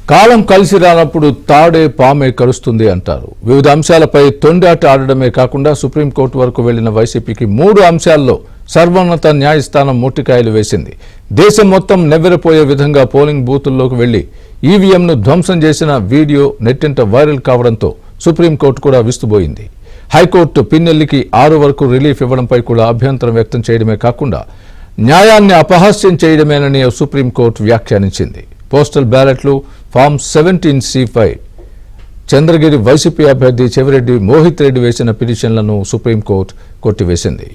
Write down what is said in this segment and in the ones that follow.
కాలం కలిసి రానప్పుడు తాడే పామే కలుస్తుంది అంటారు. వివిధ అంశాలపై తొండాట ఆడడమే కాకుండా సుప్రీంకోర్టు వరకు వెళ్లిన వైసీపీకి 3 అంశాల్లో సర్వోన్నత న్యాయస్థానం మొట్టికాయలు వేసింది. దేశం మొత్తం నెవ్వెరపోయే విధంగా పోలింగ్ బూతుల్లోకి వెళ్లి ఈవీఎంను ధ్వంసం చేసిన వీడియో నెట్టింట వైరల్ కావడంతో సుప్రీంకోర్టు కూడా విస్తుబోయింది. హైకోర్టు పిన్నెల్లికి 6 వరకు రిలీఫ్ ఇవ్వడంపై కూడా అభ్యంతరం వ్యక్తం చేయడమే కాకుండా న్యాయాన్ని అపహాస్యం చేయడమేనని సుప్రీంకోర్టు వ్యాఖ్యానించింది. పోస్టల్ బ్యాలెట్లు ఫామ్ 17C5 చంద్రగిరి వైసీపీ అభ్యర్థి చెవిరెడ్డి మోహిత్ రెడ్డి వేసిన పిటిషన్లను సుప్రీంకోర్టు కొట్టివేసింది.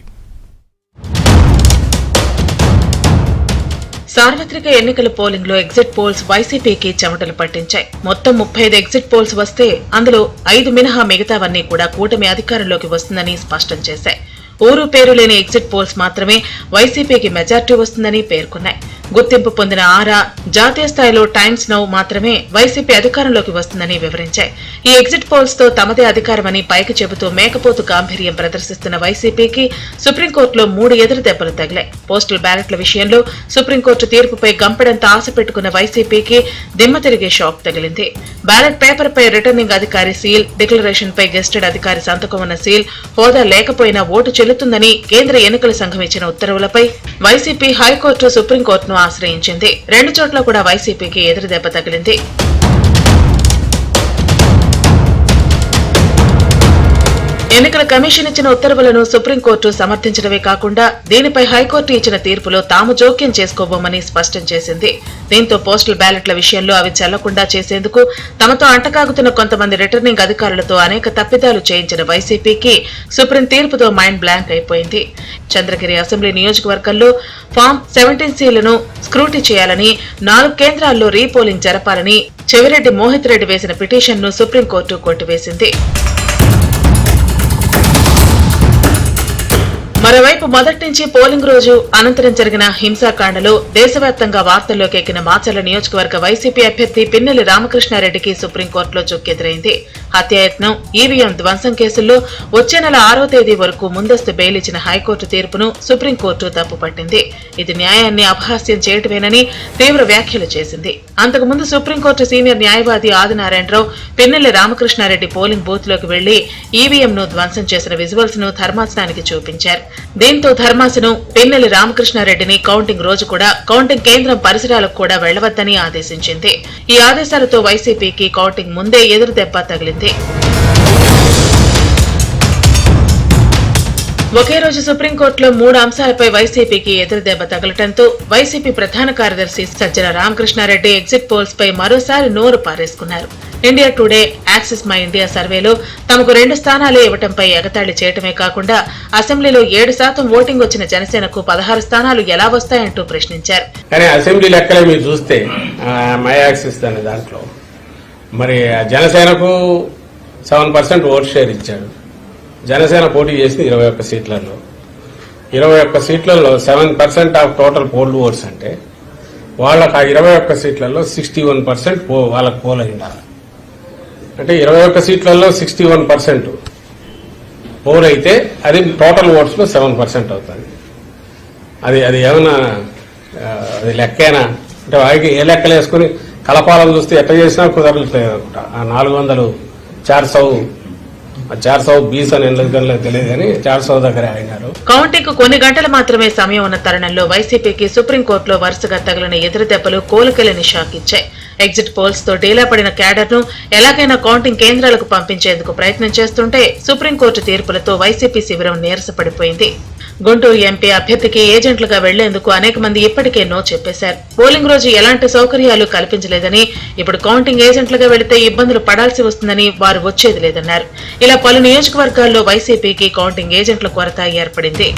సార్వత్రిక ఎన్నికల పోలింగ్ లో ఎగ్జిట్ పోల్స్ వైసీపీకి చెమటలు పట్టించాయి. మొత్తం 35 ఎగ్జిట్ పోల్స్ వస్తే అందులో 5 మినహా మిగతావన్నీ కూడా కూటమి అధికారంలోకి వస్తుందని స్పష్టం చేశాయి. ఊరు పేరు లేని ఎగ్జిట్ పోల్స్ మాత్రమే వైసీపీకి మెజార్టీ వస్తుందని పేర్కొన్నాయి. గుర్తింపు పొందిన ఆరా, జాతీయ స్థాయిలో టైమ్స్ నౌ మాత్రమే వైసీపీ అధికారంలోకి వస్తుందని వివరించాయి. ఈ ఎగ్జిట్ పోల్స్ తో తమదే అధికారమని పైకి చెబుతూ మేకపోతు గాంభీర్యం ప్రదర్శిస్తున్న వైసీపీకి సుప్రీంకోర్టులో 3 ఎదురు దెబ్బలు తగిలాయి. పోస్టల్ బ్యాలెట్ల విషయంలో సుప్రీంకోర్టు తీర్పుపై గంపెడంత ఆశ పెట్టుకున్న వైసీపీకి దిమ్మ తిరిగే షాక్ తగిలింది. బ్యాలెట్ పేపర్ పై రిటర్నింగ్ అధికారి సీల్, డిక్లరేషన్ పై గెస్టెడ్ అధికారి సంతకం ఉన్న సీల్, హోదా లేకపోయినా ఓటు చెల్లుతుందని కేంద్ర ఎన్నికల సంఘం ఇచ్చిన ఉత్తర్వులపై వైసీపీ హైకోర్టు సుప్రీంకోర్టును ఆశ్రయించింది. 2 చోట్ల కూడా వైసీపీకి ఎదురు దెబ్బ తగిలింది. ఎన్నికల కమిషన్ ఇచ్చిన ఉత్తర్వులను సుప్రీంకోర్టు సమర్థించడమే కాకుండా దీనిపై హైకోర్టు ఇచ్చిన తీర్పులో తాము జోక్యం చేసుకోబోమని స్పష్టం చేసింది. దీంతో పోస్టల్ బ్యాలెట్ల విషయంలో అవి చెల్లకుండా చేసేందుకు తమతో అంటకాగుతున్న కొంతమంది రిటర్నింగ్ అధికారులతో అనేక తప్పిదాలు చేయించిన వైసీపీకి సుప్రీం తీర్పుతో మైండ్ బ్లాంక్ అయిపోయింది. చంద్రగిరి అసెంబ్లీ నియోజకవర్గంలో ఫామ్ 17Cలను స్క్రూటీ చేయాలని, 4 కేంద్రాల్లో రీపోలింగ్ జరపాలని చెవిరెడ్డి మోహిత్ రెడ్డి వేసిన పిటిషన్ను సుప్రీంకోర్టు కొట్టివేసింది. మరోవైపు మొదటి నుంచి పోలింగ్ రోజు అనంతరం జరిగిన హింసాకాండలో దేశవ్యాప్తంగా వార్తల్లోకి ఎక్కిన మాచర్ల నియోజకవర్గ వైసీపీ అభ్యర్థి పిన్నెల్లి రామకృష్ణారెడ్డికి సుప్రీంకోర్టులో చుక్కెదురైంది. హత్యాయత్నం, ఈవీఎం ధ్వంసం కేసుల్లో వచ్చే నెల 6వ తేదీ వరకు ముందస్తు బెయిల్ ఇచ్చిన హైకోర్టు తీర్పును సుప్రీంకోర్టు తప్పుపట్టింది. ఇది న్యాయాన్ని అపహాస్యం చేయటమేనని తీవ్ర వ్యాఖ్యలు చేసింది. అంతకుముందు సుప్రీంకోర్టు సీనియర్ న్యాయవాది ఆదినారాయణరావు పిన్నెల్లి రామకృష్ణారెడ్డి పోలింగ్ బూత్ లోకి వెళ్లి ఈవీఎంను ధ్వంసం చేసిన విజువల్స్ ను ధర్మాసనానికి చూపించారు. దీంతో ధర్మాసనం పిన్నెల్లి రామకృష్ణారెడ్డిని కౌంటింగ్ రోజు కూడా కౌంటింగ్ కేంద్రం పరిసరాలకు కూడా వెళ్లవద్దని ఆదేశించింది. ఈ ఆదేశాలతో వైసీపీకి కౌంటింగ్ ముందే ఎదురు దెబ్బ తగిలింది. ఒకే రోజు సుప్రీంకోర్టులో 3 అంశాలపై వైసీపీకి ఎదురు దెబ్బ తగలటంతో వైసీపీ ప్రధాన కార్యదర్శి సజ్జల రామకృష్ణారెడ్డి ఎగ్జిట్ పోల్స్ పై మరోసారి నోరు పారేసుకున్నారు. India Today, Axis My India సర్వేలో తమకు 2 స్థానాలే ఇవ్వటంపై ఎగతాళి చేయటమే కాకుండా అసెంబ్లీలో 7% ఓటింగ్ వచ్చిన జనసేనకు 16 స్థానాలు ఎలా వస్తాయంటూ ప్రశ్నించారు. కానీ అసెంబ్లీ లెక్కలే మీరు చూస్తే మై యాక్సిస్ అనే దాంట్లో మరి జనసేనకు 7% ఓట్ షేర్ ఇచ్చాడు. జనసేన పోటీ చేసింది 21 సీట్లలో. 21 సీట్లలో 7% ఆఫ్ టోటల్ పోల్డ్ ఓట్స్ అంటే వాళ్ళకి ఆ 21 సీట్లలో 61% వాళ్ళకి పోల్ అయిండాలి. అంటే 21 సీట్లలో 61% పోల్ అయితే అది టోటల్ ఓట్స్ లో 7% అవుతుంది. అది ఏమన్నా అది లెక్కేనా? అంటే వారికి ఏ లెక్కలు వేసుకుని కలపాలను చూస్తే ఎట్లా చేసినా కుదరలేదు. ఆ 400 420 అని ఎందుకు తెలియదు కానీ 400 దగ్గర అయినారు. కౌంటింగ్ కు కొన్ని గంటలు మాత్రమే సమయం ఉన్న తరుణంలో వైసీపీకి సుప్రీంకోర్టులో వరుసగా తగిలిన ఎదురు దెబ్బలు కోలుకెళ్లని షాక్ ఇచ్చాయి. ఎగ్జిట్ పోల్స్ తో డీలా పడిన క్యాడర్ ను ఎలాగైనా కౌంటింగ్ కేంద్రాలకు పంపించేందుకు ప్రయత్నం చేస్తుంటే సుప్రీంకోర్టు తీర్పులతో వైసీపీ శిబిరం నీరసపడిపోయింది. గుంటూరు ఎంపీ అభ్యర్థికి ఏజెంట్లుగా వెళ్లేందుకు అనేక మంది ఇప్పటికే నో చెప్పేశారు. పోలింగ్ రోజు ఎలాంటి సౌకర్యాలు కల్పించలేదని, ఇప్పుడు కౌంటింగ్ ఏజెంట్లుగా వెళితే ఇబ్బందులు పడాల్సి వస్తుందని వారు వచ్చేది లేదన్నారు. ఇలా పలు నియోజకవర్గాల్లో వైసీపీకి కౌంటింగ్ ఏజెంట్ల కొరత ఏర్పడింది.